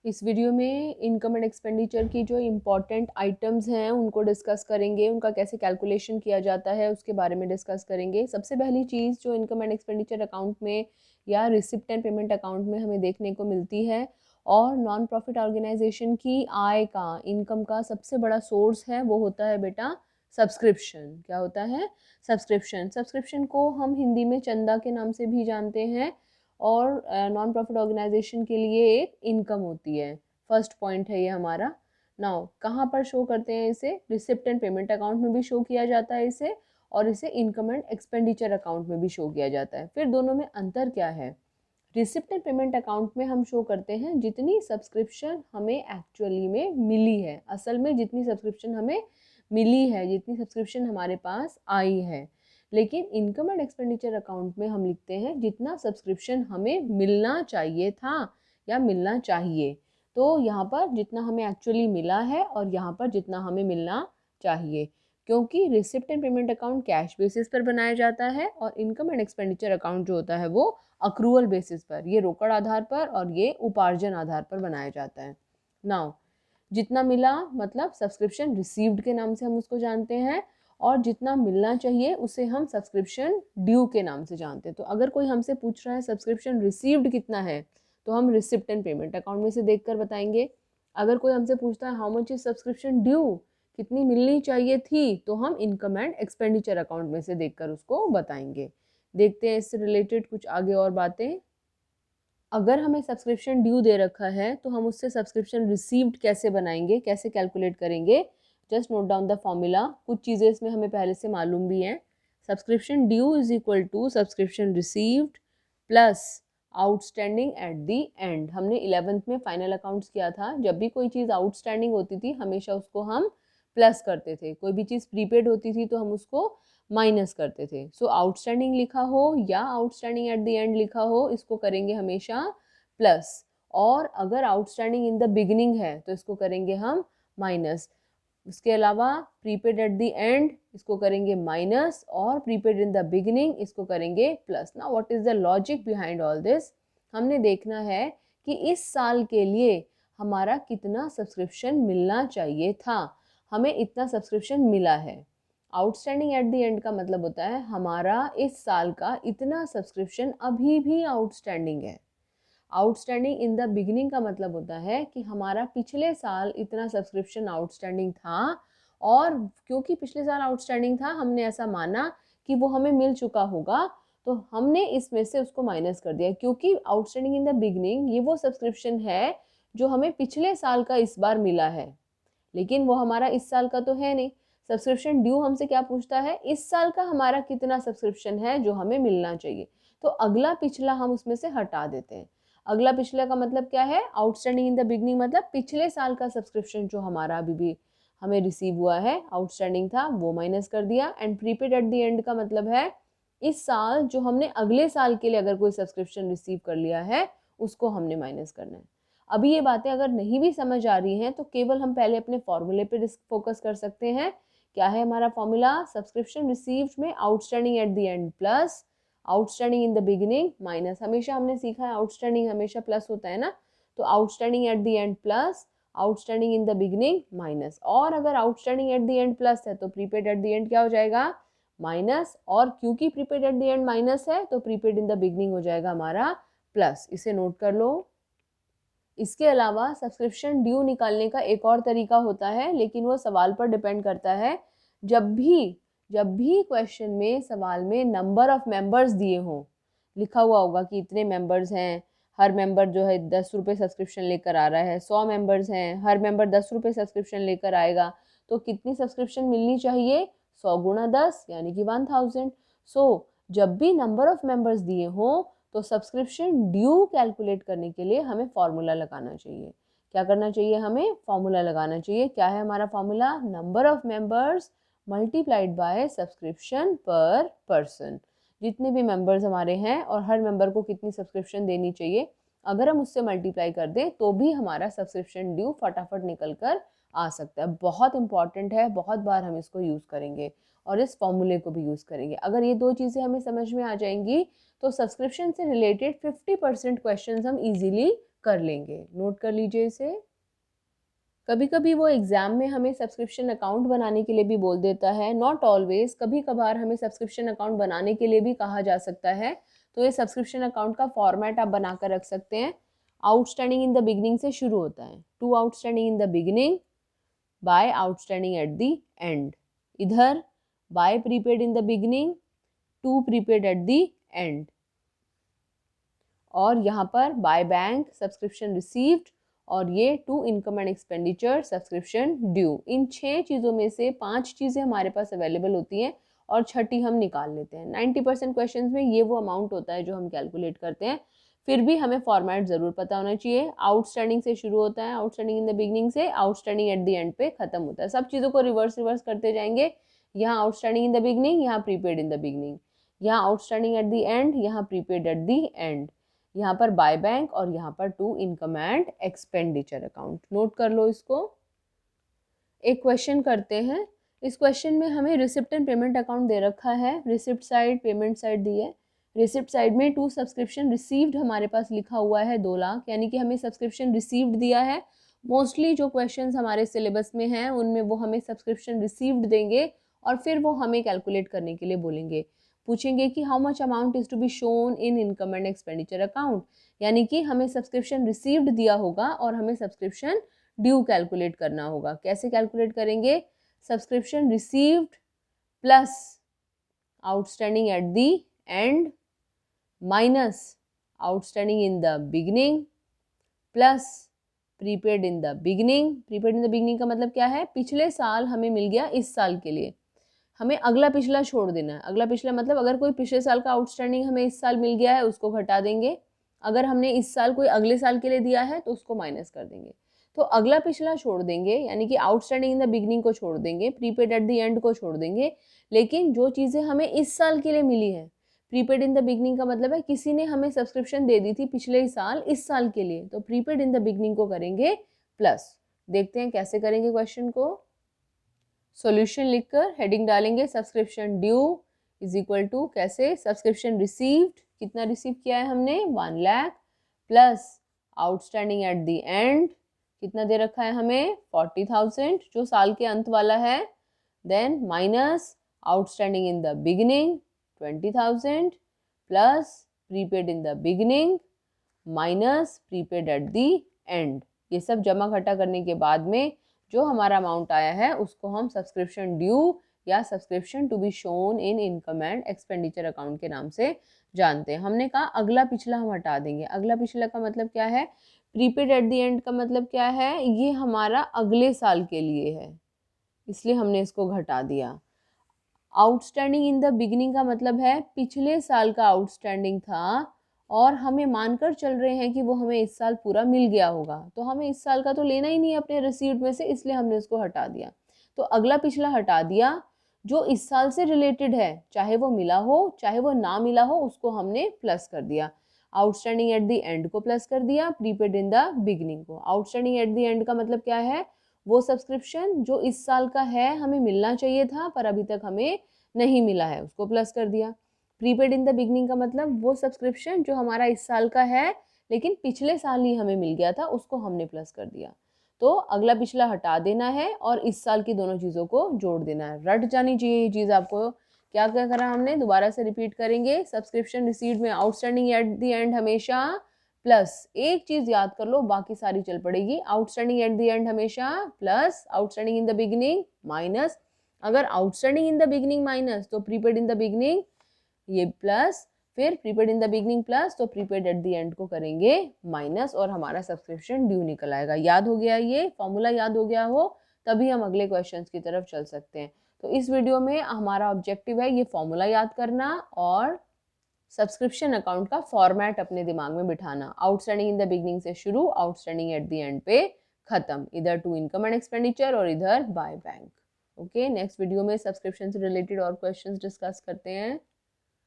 इस वीडियो में income and expenditure की जो इम्पॉर्टेंट आइटम्स हैं उनको डिस्कस करेंगे, उनका कैसे कैलकुलेशन किया जाता है उसके बारे में डिस्कस करेंगे। सबसे पहली चीज़ जो इनकम एंड एक्सपेंडिचर अकाउंट में या रिसिप्ट एंड पेमेंट अकाउंट में हमें देखने को मिलती है, और नॉन प्रॉफिट ऑर्गेनाइजेशन की आय का, इनकम का सबसे बड़ा सोर्स है वो होता है बेटा सब्सक्रिप्शन। क्या होता है? सब्सक्रिप्शन। सब्सक्रिप्शन को हम हिंदी में चंदा के नाम से भी जानते हैं, और नॉन प्रॉफिट ऑर्गेनाइजेशन के लिए एक इनकम होती है। फर्स्ट पॉइंट है ये हमारा। नाउ कहाँ पर शो करते हैं इसे? रिसिप्ट एंड पेमेंट अकाउंट में भी शो किया जाता है इसे, और इसे इनकम एंड एक्सपेंडिचर अकाउंट में भी शो किया जाता है। फिर दोनों में अंतर क्या है? रिसिप्ट एंड पेमेंट अकाउंट में हम शो करते हैं जितनी सब्सक्रिप्शन हमें एक्चुअली में मिली है, असल में जितनी सब्सक्रिप्शन हमें मिली है, जितनी सब्सक्रिप्शन हमारे पास आई है। लेकिन इनकम एंड एक्सपेंडिचर अकाउंट में हम लिखते हैं जितना सब्सक्रिप्शन हमें मिलना चाहिए था या मिलना चाहिए। तो यहाँ पर जितना हमें एक्चुअली मिला है और यहाँ पर जितना हमें मिलना चाहिए, क्योंकि receipt and payment account cash basis पर बनाया जाता है और इनकम एंड एक्सपेंडिचर अकाउंट जो होता है वो अक्रूवल बेसिस पर, ये रोकड़ आधार पर और ये उपार्जन आधार पर बनाया जाता है। नाउ जितना मिला मतलब सब्सक्रिप्शन रिसीव्ड के नाम से हम उसको जानते हैं, और जितना मिलना चाहिए उसे हम सब्सक्रिप्शन ड्यू के नाम से जानते हैं। तो अगर कोई हमसे पूछ रहा है सब्सक्रिप्शन रिसीव्ड कितना है, तो हम रिसिप्ट एंड पेमेंट अकाउंट में से देखकर बताएंगे। अगर कोई हमसे पूछता है how much is subscription due, कितनी मिलनी चाहिए थी, तो हम इनकम एंड एक्सपेंडिचर अकाउंट में से देखकर उसको बताएंगे। देखते हैं इससे रिलेटेड कुछ आगे और बातें। अगर हमें सब्सक्रिप्शन ड्यू दे रखा है तो हम उससे सब्सक्रिप्शन रिसीव्ड कैसे बनाएंगे, कैसे कैलकुलेट करेंगे? Just note down the formula. कुछ चीज़ें इसमें हमें पहले से मालूम भी हैं। Subscription due is equal to subscription received plus outstanding at the end. हमने 11th में फाइनल अकाउंट्स किया था, जब भी कोई चीज़ आउटस्टैंडिंग होती थी हमेशा उसको हम प्लस करते थे, कोई भी चीज़ प्रीपेड होती थी तो हम उसको माइनस करते थे। सो आउटस्टैंडिंग लिखा हो या आउटस्टैंडिंग एट द एंड लिखा हो, इसको करेंगे हमेशा प्लस। और अगर आउटस्टैंडिंग इन द बिगिनिंग है तो इसको करेंगे हम माइनस। उसके अलावा प्रीपेड एट द एंड इसको करेंगे माइनस, और प्रीपेड इन द बिगिनिंग इसको करेंगे प्लस। ना what is the logic behind all this? हमने देखना है कि इस साल के लिए हमारा कितना सब्सक्रिप्शन मिलना चाहिए था। हमें इतना सब्सक्रिप्शन मिला है। आउटस्टैंडिंग एट द एंड का मतलब होता है हमारा इस साल का इतना सब्सक्रिप्शन अभी भी आउटस्टैंडिंग है। आउटस्टैंडिंग इन द बिगिनिंग का मतलब होता है कि हमारा पिछले साल इतना सब्सक्रिप्शन आउटस्टैंडिंग था, और क्योंकि पिछले साल आउटस्टैंडिंग था हमने ऐसा माना कि वो हमें मिल चुका होगा, तो हमने इसमें से उसको माइनस कर दिया। क्योंकि आउटस्टैंडिंग इन द बिगिनिंग ये वो सब्सक्रिप्शन है जो हमें पिछले साल का इस बार मिला है, लेकिन वो हमारा इस साल का तो है नहीं। सब्सक्रिप्शन ड्यू हमसे क्या पूछता है? इस साल का हमारा कितना सब्सक्रिप्शन है जो हमें मिलना चाहिए। तो अगला पिछला हम उसमें से हटा देते हैं। अगला पिछला का मतलब क्या है? आउटस्टैंडिंग इन द बिगनिंग मतलब पिछले साल का सब्सक्रिप्शन जो हमारा अभी भी हमें रिसीव हुआ है, आउटस्टैंडिंग था, वो माइनस कर दिया। And prepaid at the and का मतलब है इस साल जो हमने अगले साल के लिए अगर कोई सब्सक्रिप्शन रिसीव कर लिया है उसको हमने माइनस करना है। अभी ये बातें अगर नहीं भी समझ आ रही हैं तो केवल हम पहले अपने फॉर्मूले पे फोकस कर सकते हैं। क्या है हमारा फॉर्मूला? सब्सक्रिप्शन रिसीव्ड में outstanding at the and plus outstanding in the beginning minus. हमेशा हमने सीखा है आउटस्टैंडिंग हमेशा प्लस होता है ना, तो outstanding at the and plus outstanding in the beginning minus. और अगर outstanding at the and plus है तो प्रीपेड एट द एंड क्या हो जाएगा? माइनस। और क्योंकि prepaid at the and minus है तो प्रीपेड इन द बिगिनिंग हो जाएगा हमारा प्लस। इसे नोट कर लो। इसके अलावा सब्सक्रिप्शन ड्यू निकालने का एक और तरीका होता है, लेकिन वो सवाल पर डिपेंड करता है। जब भी क्वेश्चन में सवाल में नंबर ऑफ मेंबर्स दिए हों, लिखा हुआ होगा कि इतने मेंबर्स हैं, हर मेंबर जो है 10 रुपये सब्सक्रिप्शन लेकर आ रहा है, 100 मेंबर्स हैं, हर मेंबर 10 रुपये सब्सक्रिप्शन लेकर आएगा, तो कितनी सब्सक्रिप्शन मिलनी चाहिए? 100 × 10 यानी कि 1000। सो जब भी नंबर ऑफ मेंबर्स दिए हों तो सब्सक्रिप्शन ड्यू कैलकुलेट करने के लिए हमें फॉर्मूला लगाना चाहिए। क्या करना चाहिए? हमें फॉर्मूला लगाना चाहिए। क्या है हमारा formula? Number of members multiplied by subscription पर पर्सन। जितने भी मेंबर्स हमारे हैं और हर मेंबर को कितनी सब्सक्रिप्शन देनी चाहिए, अगर हम उससे मल्टीप्लाई कर दें तो भी हमारा सब्सक्रिप्शन ड्यू फटाफट निकल कर आ सकता है। बहुत इंपॉर्टेंट है, बहुत बार हम इसको यूज़ करेंगे और इस फॉर्मूले को भी यूज़ करेंगे। अगर ये दो चीज़ें हमें समझ में आ जाएंगी तो सब्सक्रिप्शन से रिलेटेड 50% क्वेश्चंस हम इजीली कर लेंगे। नोट कर लीजिए इसे। कभी कभी वो एग्ज़ाम में हमें सब्सक्रिप्शन अकाउंट बनाने के लिए भी बोल देता है, नॉट ऑलवेज, कभी कभार हमें सब्सक्रिप्शन अकाउंट बनाने के लिए भी कहा जा सकता है। तो ये सब्सक्रिप्शन अकाउंट का फॉर्मेट आप बनाकर रख सकते हैं। आउटस्टैंडिंग इन द बिगिनिंग से शुरू होता है, to outstanding in the beginning, by outstanding at the end. इधर by prepaid in the beginning, to prepaid at the end. और यहाँ पर बाय बैंक सब्सक्रिप्शन रिसीव्ड, और ये to income and expenditure subscription due. इन 6 चीज़ों में से 5 चीज़ें हमारे पास अवेलेबल होती हैं और छठी हम निकाल लेते हैं। 90% क्वेश्चन में ये वो अमाउंट होता है जो हम कैलकुलेट करते हैं। फिर भी हमें फॉर्मेट ज़रूर पता होना चाहिए। आउटस्टैंडिंग से शुरू होता है, आउटस्टैंडिंग इन द बिगिनिंग से आउटस्टैंडिंग एट द एंड पे खत्म होता है। सब चीज़ों को रिवर्स करते जाएंगे। यहाँ आउटस्टैंडिंग इन द बिगिनिंग, यहाँ प्रीपेड इन द बिगिनिंग, यहाँ आउटस्टैंडिंग एट द एंड, यहाँ प्रीपेड एट द एंड, यहाँ पर बाय बैंक और यहाँ पर to income and expenditure account. Note कर लो इसको। एक क्वेश्चन करते हैं। इस क्वेश्चन में हमें रिसिप्ट एंड पेमेंट अकाउंट दे रखा है, रिसिप्ट साइड पेमेंट साइड दी है। रिसिप्ट साइड में टू सब्सक्रिप्शन रिसीव्ड हमारे पास लिखा हुआ है 2 लाख, यानी कि हमें सब्सक्रिप्शन रिसीव्ड दिया है। मोस्टली जो क्वेश्चंस हमारे सिलेबस में हैं उनमें वो हमें सब्सक्रिप्शन रिसीव्ड देंगे और फिर वो हमें कैलकुलेट करने के लिए बोलेंगे। पूछेंगे कि how much amount is to be shown in income and expenditure account, यानी कि हमें सब्सक्रिप्शन रिसीव्ड दिया होगा और हमें सब्सक्रिप्शन ड्यू कैलकुलेट करना होगा। कैसे कैलकुलेट करेंगे? Subscription received plus outstanding at the and minus outstanding in the beginning plus prepaid in the beginning. Prepaid in the beginning का मतलब क्या है? पिछले साल हमें मिल गया इस साल के लिए, हमें अगला पिछला छोड़ देना है। अगला पिछला मतलब अगर कोई पिछले साल का आउटस्टैंडिंग हमें इस साल मिल गया है उसको घटा देंगे, अगर हमने इस साल कोई अगले साल के लिए दिया है तो उसको माइनस कर देंगे। तो अगला पिछला छोड़ देंगे, यानी कि आउटस्टैंडिंग इन द बिगिनिंग को छोड़ देंगे, प्रीपेड एट द एंड को छोड़ देंगे। लेकिन जो चीज़ें हमें इस साल के लिए मिली है, प्रीपेड इन द बिगिनिंग का मतलब है किसी ने हमें सब्सक्रिप्शन दे दी थी पिछले साल इस साल के लिए, तो प्रीपेड इन द बिगिनिंग को करेंगे प्लस। देखते हैं कैसे करेंगे क्वेश्चन को। सॉल्यूशन लिखकर हेडिंग डालेंगे subscription due is equal to, कैसे, सब्सक्रिप्शन रिसीव्ड, कितना रिसीव किया है हमने 1 lakh, plus outstanding at the end कितना दे रखा है हमें 40,000 जो साल के अंत वाला है, then minus outstanding in the beginning 20,000 plus prepaid in the beginning minus prepaid at the end. ये सब जमा घटा करने के बाद में जो हमारा अमाउंट आया है उसको हम सब्सक्रिप्शन ड्यू या subscription to be shown in income and expenditure account के नाम से जानते हैं। हमने कहा अगला पिछला हम हटा देंगे। अगला पिछला का मतलब क्या है? प्रीपेड एट द एंड का मतलब क्या है? ये हमारा अगले साल के लिए है, इसलिए हमने इसको घटा दिया। आउटस्टैंडिंग इन द बिगिनिंग का मतलब है पिछले साल का आउटस्टैंडिंग था और हमें मानकर चल रहे हैं कि वो हमें इस साल पूरा मिल गया होगा, तो हमें इस साल का तो लेना ही नहीं है अपने रिसीव्ड में से, इसलिए हमने उसको हटा दिया। तो अगला पिछला हटा दिया, जो इस साल से रिलेटेड है, चाहे वो मिला हो चाहे वो ना मिला हो, उसको हमने प्लस कर दिया। आउटस्टैंडिंग एट द एंड को प्लस कर दिया, प्रीपेड इन द बिगिनिंग को। आउटस्टैंडिंग एट द एंड का मतलब क्या है? वो सब्सक्रिप्शन जो इस साल का है, हमें मिलना चाहिए था पर अभी तक हमें नहीं मिला है, उसको प्लस कर दिया। प्रीपेड इन द बिगिनिंग का मतलब वो सब्सक्रिप्शन जो हमारा इस साल का है लेकिन पिछले साल ही हमें मिल गया था, उसको हमने प्लस कर दिया। तो अगला पिछला हटा देना है और इस साल की दोनों चीज़ों को जोड़ देना है। रट जानी चाहिए ये चीज़ आपको। क्या क्या करा हमने? दोबारा से रिपीट करेंगे। सब्सक्रिप्शन रिसीव्ड में आउटस्टैंडिंग एट द एंड हमेशा प्लस, एक चीज़ याद कर लो बाकी सारी चल पड़ेगी। आउटस्टैंडिंग एट द एंड हमेशा plus, outstanding in the beginning minus. अगर outstanding in the beginning minus तो प्रीपेड इन द बिगिनिंग ये प्लस, फिर prepaid in the beginning plus, तो प्रीपेड एट द एंड को करेंगे माइनस और हमारा सब्सक्रिप्शन ड्यू निकल आएगा। याद हो गया? ये फॉर्मूला याद हो गया हो तभी हम अगले क्वेश्चंस की तरफ चल सकते हैं। तो इस वीडियो में हमारा ऑब्जेक्टिव है ये फॉर्मूला याद करना और सब्सक्रिप्शन अकाउंट का फॉर्मेट अपने दिमाग में बिठाना। आउटस्टैंडिंग इन द बिगिनिंग से शुरू, आउटस्टैंडिंग एट द एंड पे खत्म, इधर टू इनकम एंड एक्सपेंडिचर और इधर by bank. Okay, next video में सब्सक्रिप्शन से रिलेटेड और क्वेश्चंस डिस्कस करते हैं।